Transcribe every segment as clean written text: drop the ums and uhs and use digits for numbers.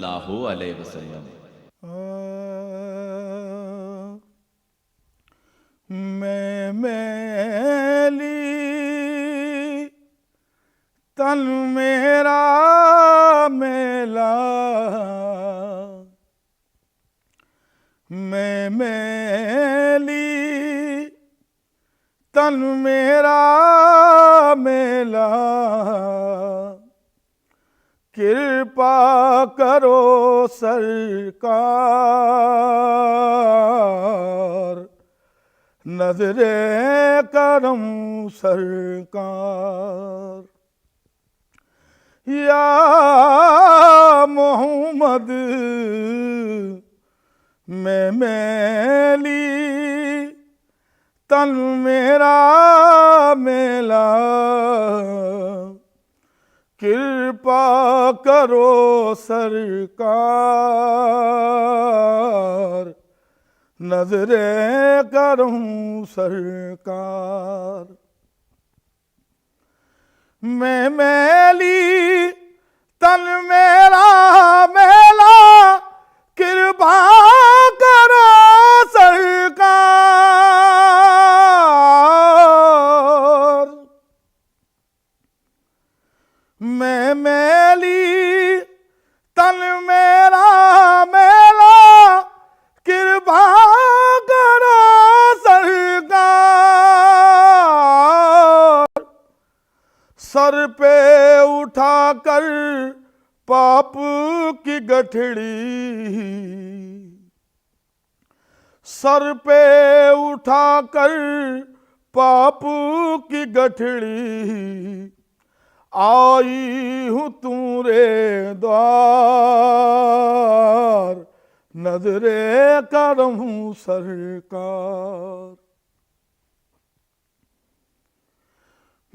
सल्लल्लाहु अलैहि वसल्लम। मैं मैली तन मेरा मेला, मैं मैली तन मेरा मेला, कृपा करो सरकार, नजरे करम सरकार। या मोहम्मद मैं मैली तन मेरा मेला, कृपा करो सरकार, नजरे करूं सरकार। मैं मैली तन मेरा मेला, कृपा करो सरकार। मैं मैली तन मेरा मेला, कृपा करो सरकार। सर पे उठाकर पाप की गठड़ी, सर पे उठाकर पाप की गठड़ी, आई हूँ तुम्हारे द्वार, नजरे करम सरकार।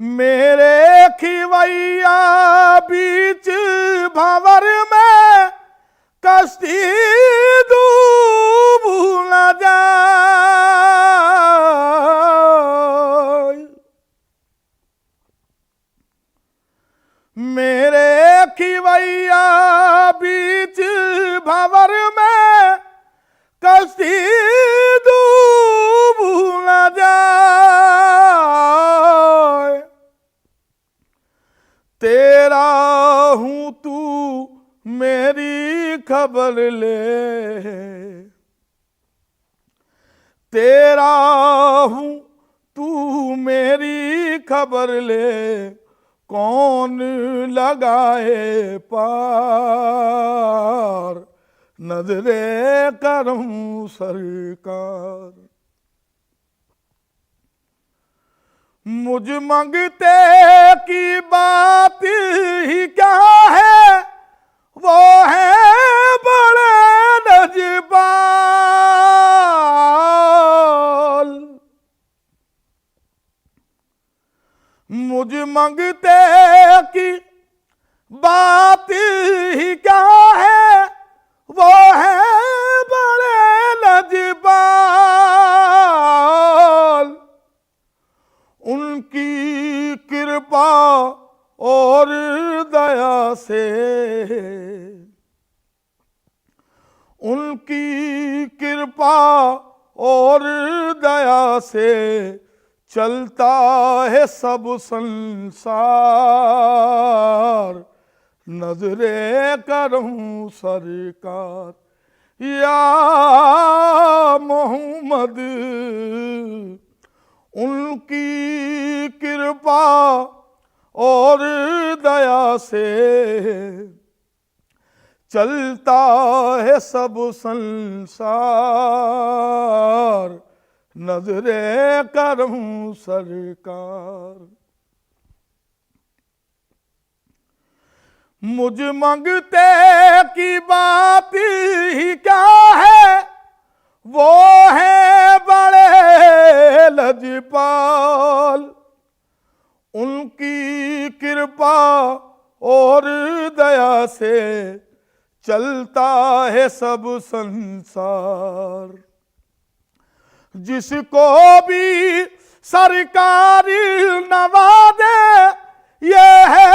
मेरे खिवैया बीच भंवर में, कश्ती डूब न जाए। मेरे खिवैया बीच भंवर में, कश्ती डूब न जाए। तेरा हूँ तू मेरी खबर ले, तेरा हूँ तू मेरी खबर ले, कौन लगाए पार, नजरे करम सरकार। मुझ मंगते की बात ही क्या है, वो है बड़े नजबाल। मुझ मंगते की बात ही क्या है, वो है बड़े नजबाल। उनकी कृपा और दया से, उनकी कृपा और दया से चलता है सब संसार, नजरे करम सरकार। या मोहम्मद उनकी कृपा और दया से चलता है सब संसार, नजरे करम सरकार। मुझ मंगते की बात ही क्या है, वो है बड़े लजपाल। उनकी कृपा और दया से चलता है सब संसार। जिसको भी सरकारी नवाजे, ये है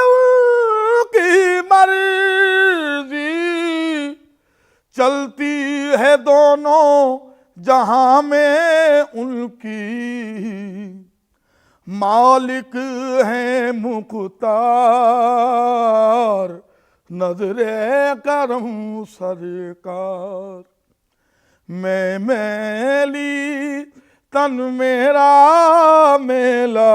उनकी मर्जी। चलती है दोनों जहां में उनकी, मालिक हैं मुख्तार नजरे करम सरकार। मैं मैली तन मेरा मेला,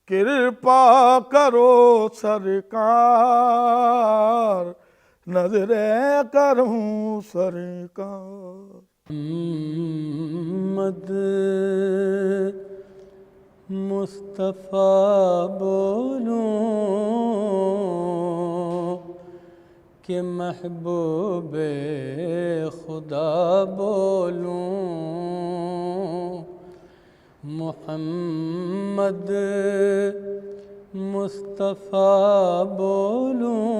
कृपा करो सरकार नजरे करूं सरकार। मोहम्मद मुस्तफ़ा बोलूं कि महबूबे खुदा बोलूं। मोहम्मद मुस्तफ़ा बोलूं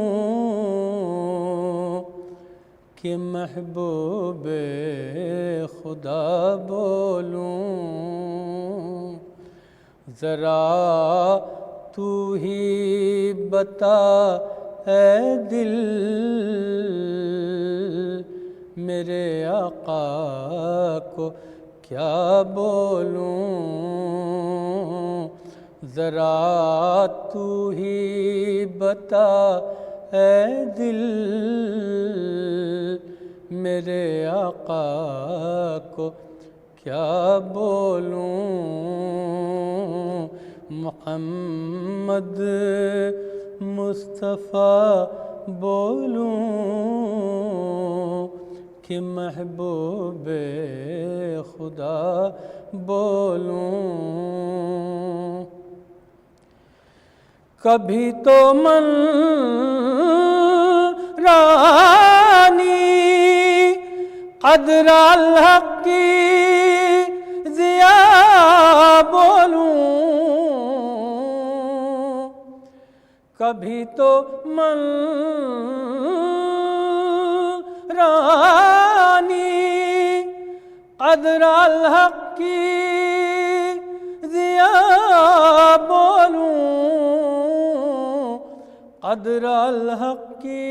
कि महबूबे खुदा बोलूं। ज़रा तू ही बता ऐ दिल, मेरे आका को क्या बोलूं। ज़रा तू ही बता ऐ दिल, मेरे आका को क्या बोलूं। मोहम्मद मुस्तफ़ा बोलूं कि महबूबे खुदा बोलूं। कभी तो मन रानी क़द्र अल-हक़ की ज़िया बोलूं। कभी तो मन रानी क़द्र अल-हक़ की ज़िया बोलूं। क़द्र अल-हक़ की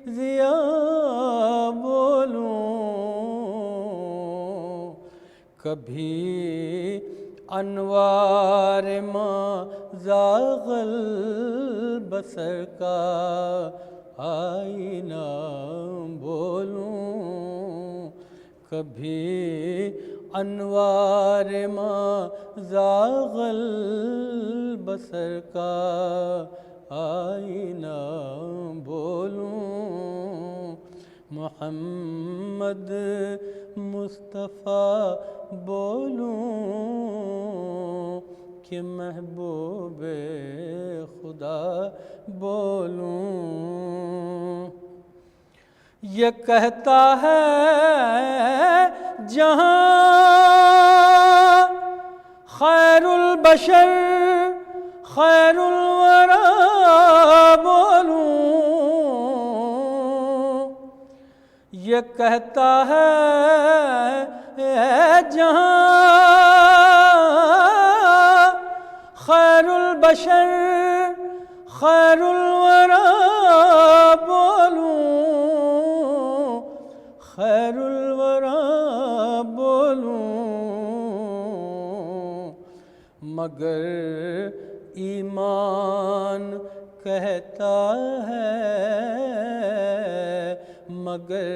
ज़िया बोलूं। कभी अनवार माज़ाग़ल बसर का आईना बोलूं। कभी अनवार माज़ाग़ल बसर का आईना बोलूं। मोहम्मद मुस्तफ़ा बोलूं कि महबूबे खुदा बोलूं। ये कहता है जहां खैरुल बशर खैरुल वरा बोलूं। ये कहता है जहां खैरुल बशर खैरुल वरा बोलूं। खैरुल वरा बोलूं। मगर ईमान कहता है, मगर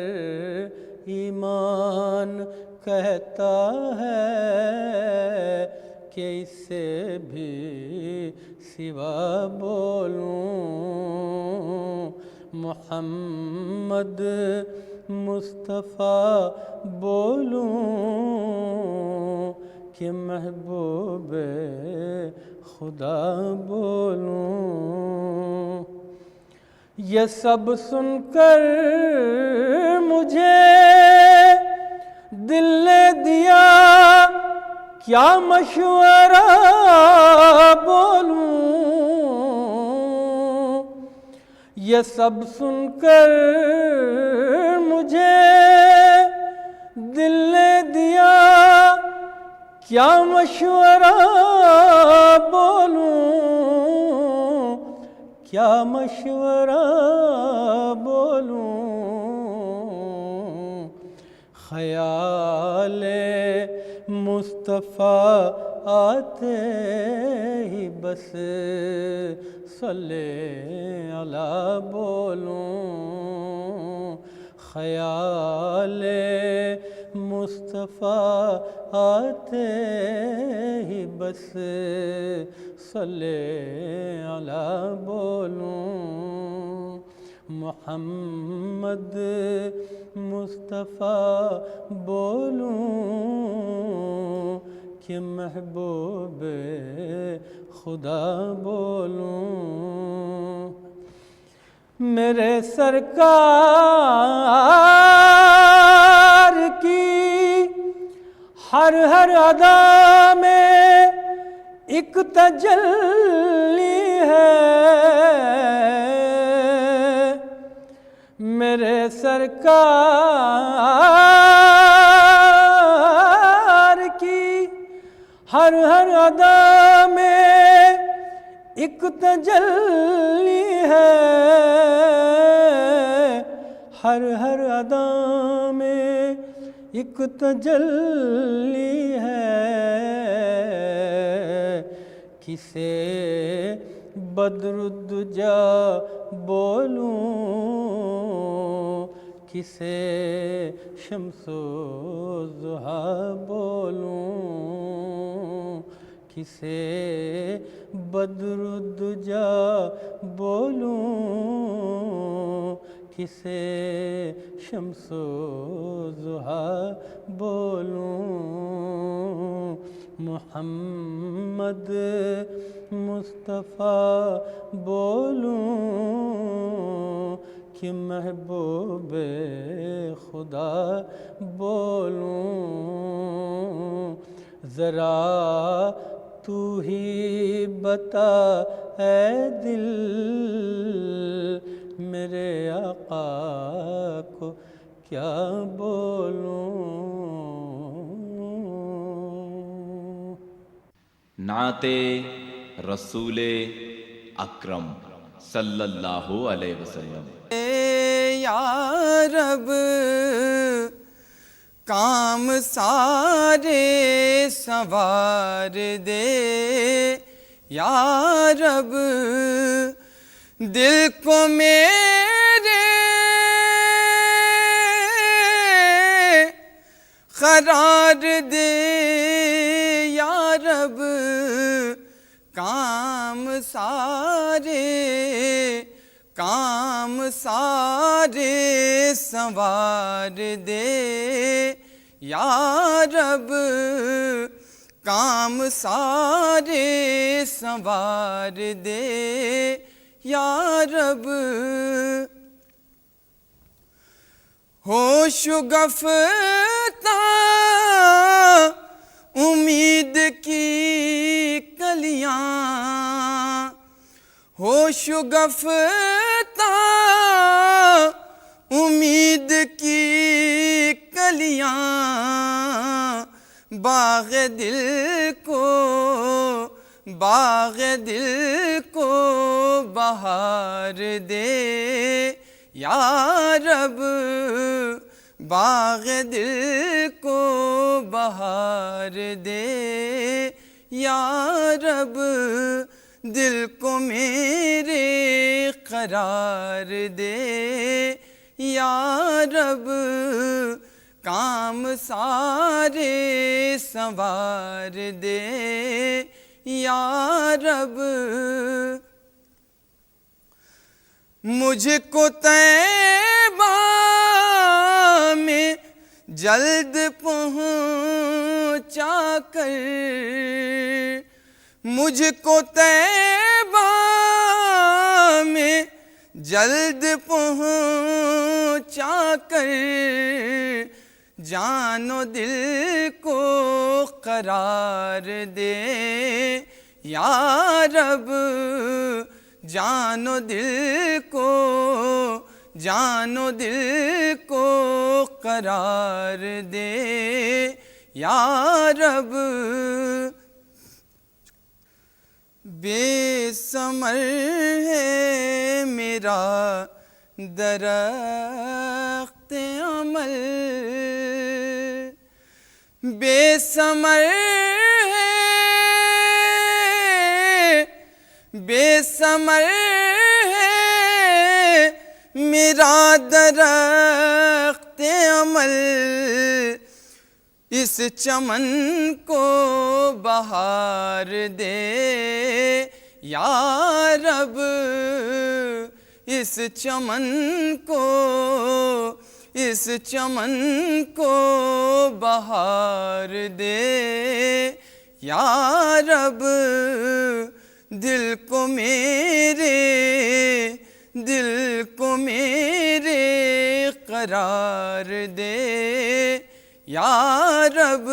ईमान कहता है कि इससे भी सिवा बोलूं। मोहम्मद मुस्तफ़ा बोलूं कि महबूबे खुदा बोलूं। ये सब सुनकर मुझे दिल ने दिया क्या मशवरा बोलूं। ये सब सुनकर मुझे दिल ने दिया क्या मशवरा बोलूं। क्या मशवरा बोलूं। मुस्तफ़ा आते ही बस सल्ले अला बोलूं, ख़याले मुस्तफ़ा आते ही बस सल्ले अला बोलूं, मोहम्मद मुस्तफ़ा बोलूं कि महबूब खुदा बोलूं। मेरे सरकार की हर हर अदा में एक तजल्ली है, मेरे सरकार की हर हर अदा में एक तजल्ली है, हर हर अदा में एक तजल्ली है। किसे बद्रुद्दुजा बोलूं, किसे शम्सो ज़ुहा बोलूं, किसे बद्रुद्दुजा बोलूं, किसे शम्सो ज़ुहा बोलूं। मोहम्मद मुस्तफ़ा बोलूं कि महबूब खुदा बोलूं। ज़रा तू ही बता ऐ दिल, मेरे आका को क्या बोलूं। नाते रसूले अकरम सल्लल्लाहु अलैहि वसल्लम। या रब काम सारे संवार दे, या रब दिल को मेरे करार दे, या रब काम सारे संवार दे, या रब काम सारे संवार दे, या रब होश गफ़्ता उम्मीद की कलियां, होश गफ़्ता उम्मीद की कलियां, बाग़ दिल को बहार दे, या रब बाग़ दिल को बहार दे, या रब दिल को मेरे करार दे, या रब काम सारे संवार दे, या रब मुझको तैबा में जल्द पहुँचा कर, मुझको तैबा में जल्द पहुँचा कर, जानो दिल को करार दे, या रब जानो दिल को करार दे, या रब बेसमर है मेरा दरख्त अमल, बेसमर है, बेसमर है मेरा दरख्त अमल, इस चमन को बहार दे या रब, इस चमन को, इस चमन को बहार दे या रब। दिल को मेरे, दिल को मेरे करार दे या रब।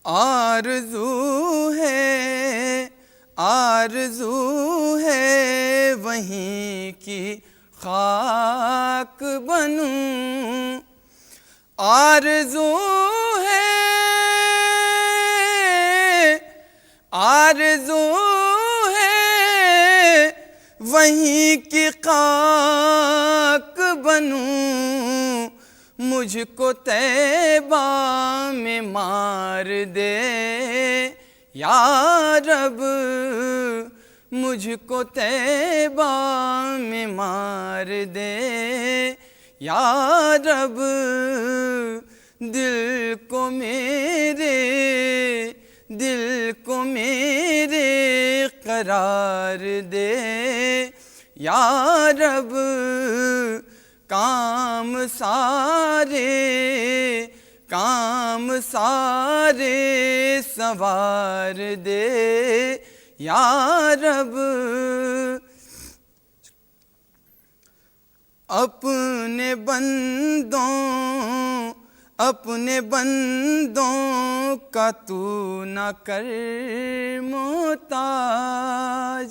आरज़ू है, आरज़ू है वहीं की खाक बनूं, आरज़ू है, आरज़ू है वहीं की खाक बनूं, मुझको तैबा में मार दे या रब, मुझको तैबा में मार दे या रब। दिल को मेरे, दिल को मेरे करार दे या रब। काम सारे, काम सारे सवार दे या रब। अपने बंदों, अपने बंदों का तू न कर मोहताज,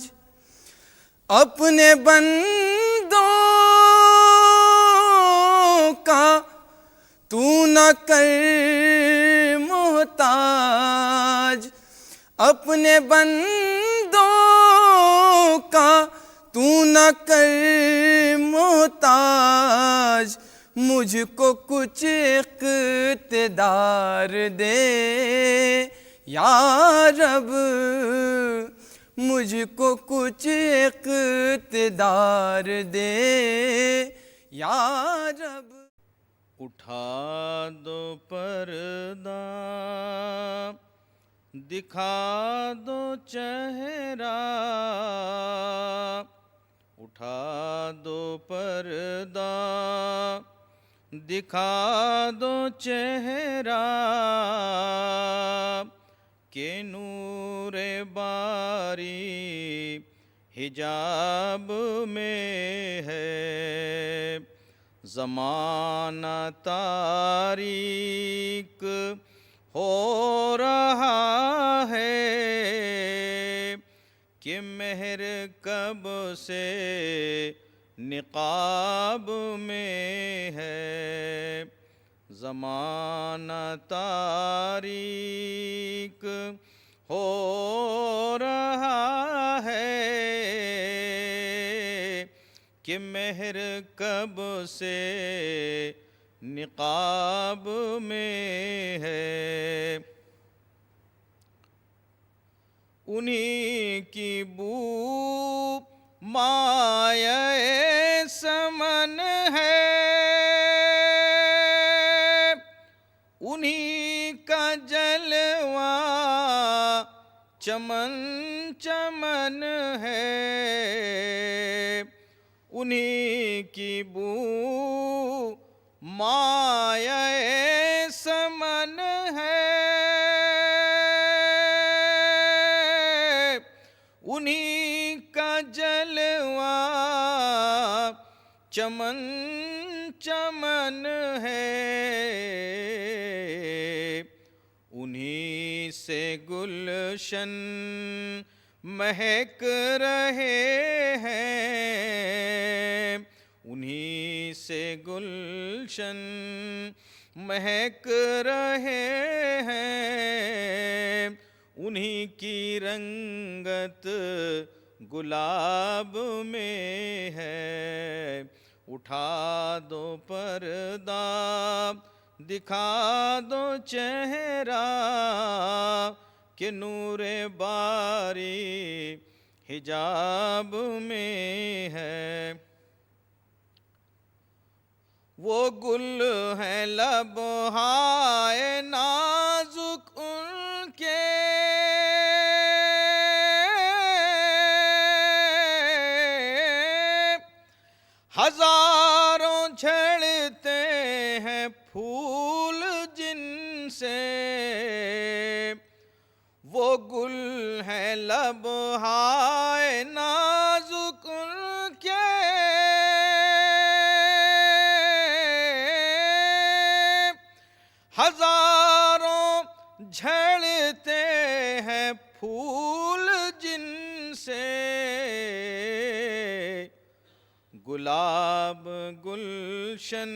अपने बंदों का तू न कर मोहताज, अपने बंदों का तू न कर मोहताज। मुझको कुछ इक़्तिदार दे या रब, मुझको कुछ इक़्तिदार दे या रब। उठा दो पर्दा, दिखा दो चेहरा, उठा दो पर्दा, दिखा दो चेहरा, के नूरे बारी हिजाब में है। ज़माना तारीक हो रहा है, कि मेहर कब से निकाब में है। ज़माना तारीक हो रहा है, कि मेहर कब से निकाब में है। उन्हीं की बू माये समन है, उन्हीं का जलवा चमन चमन है, उन्हीं की बू माये समन है, उन्हीं का जलवा चमन चमन है। उन्हीं से गुलशन महक रहे हैं, उन्हीं से गुलशन महक रहे हैं। उन्हीं की रंगत गुलाब में है, उठा दो पर्दा, दिखा दो चेहरा, कि नूरे बारी हिजाब में है। वो गुल है लबहाए नाजुक उनके, हजारों झड़ते हैं फूल जिनसे। वो गुल है लबहाए नाजुक उनके, हजारों झड़ते हैं फूल जिनसे। गुलाब गुलशन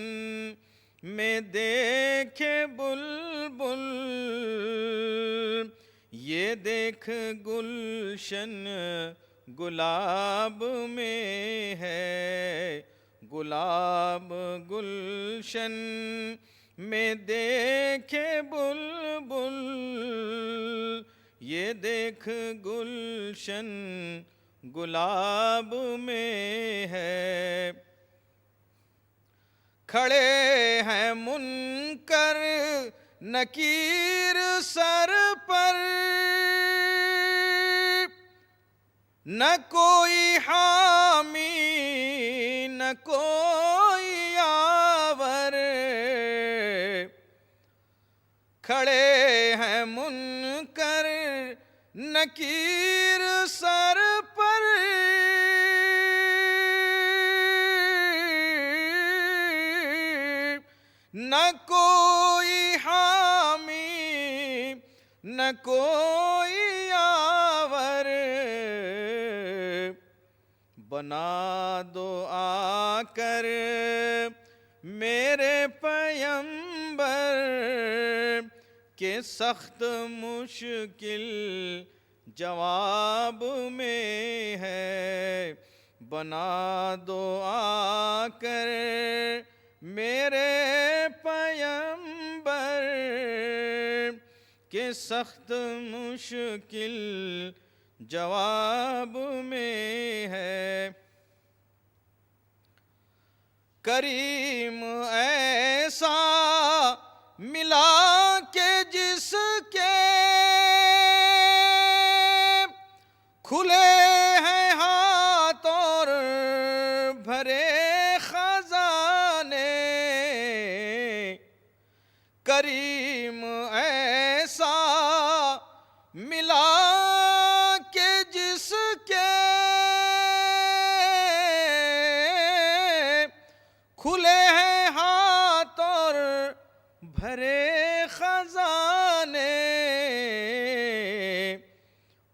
में देखे बुलबुल, ये देख गुलशन गुलाब में है। गुलाब गुलशन में देखे बुलबुल, ये देख गुलशन गुलाब में है। खड़े हैं मुनकर नकीर सर पर, न कोई हामी न कोई यावर। खड़े हैं मुनकर नकीर सर पर, न कोई हामी न कोई यावर। बना दो आकर मेरे पैगंबर, के सख्त मुश्किल जवाब में है। बना दो आकर मेरे पैगंबर, के सख्त मुश्किल जवाब में है। करीम ऐसा मिला के जिसके खुले हैं हाथ और भरे खजाने। करीम ऐसा मिला के जिसके खुले हैं हाथ और भरे खजाने।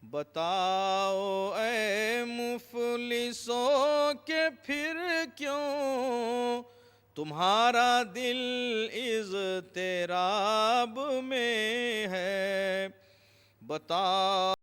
बताओ ऐ मुफलिसों के फिर क्यों तुम्हारा दिल इज़्तिराब में है। बताओ